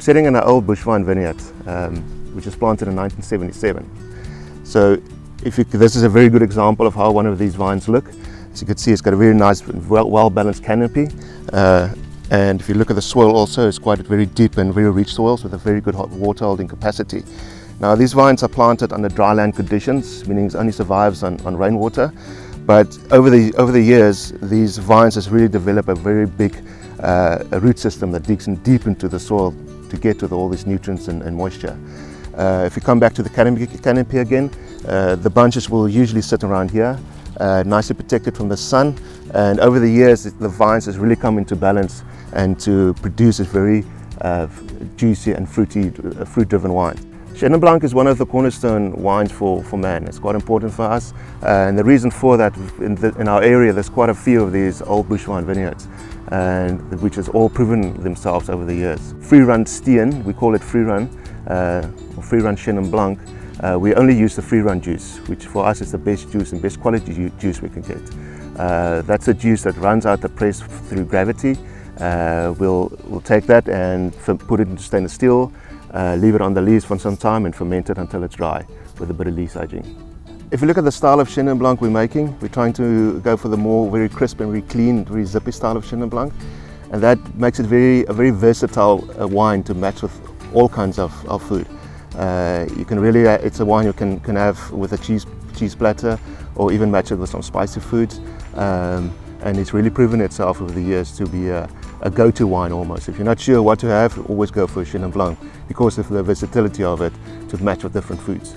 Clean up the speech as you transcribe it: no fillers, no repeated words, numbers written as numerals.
sitting in an old bush vine vineyard, which was planted in 1977. So this is a very good example of how one of these vines look. As you can see, it's got a very nice, well-balanced canopy. And if you look at the soil also, it's quite very deep and very rich soils with a very good water holding capacity. Now these vines are planted under dry land conditions, meaning it only survives on rainwater. But over the years, these vines has really developed a very big root system that digs in deep into the soil to get to all these nutrients and moisture. If you come back to the canopy again, the bunches will usually sit around here, nicely protected from the sun. And over the years, the vines has really come into balance and to produce a very juicy and fruit-driven wine. Chenin Blanc is one of the cornerstone wines for man. It's quite important for us, and the reason for that, in our area there's quite a few of these old bush vine vineyards, and which has all proven themselves over the years. Free-run steen, we call it free-run, or free-run Chenin Blanc. We only use the free-run juice, which for us is the best juice and best quality juice we can get. That's a juice that runs out the press through gravity. We'll take that and put it into stainless steel, leave it on the lees for some time and ferment it until it's dry with a bit of lees aging. If you look at the style of Chenin Blanc we're making, we're trying to go for the more very crisp and very clean, very zippy style of Chenin Blanc, and that makes it a very versatile wine to match with all kinds of food. You can really, it's a wine you can have with a cheese platter, or even match it with some spicy foods. And it's really proven itself over the years to be a go-to wine almost. If you're not sure what to have, always go for a Chenin Blanc because of the versatility of it to match with different foods.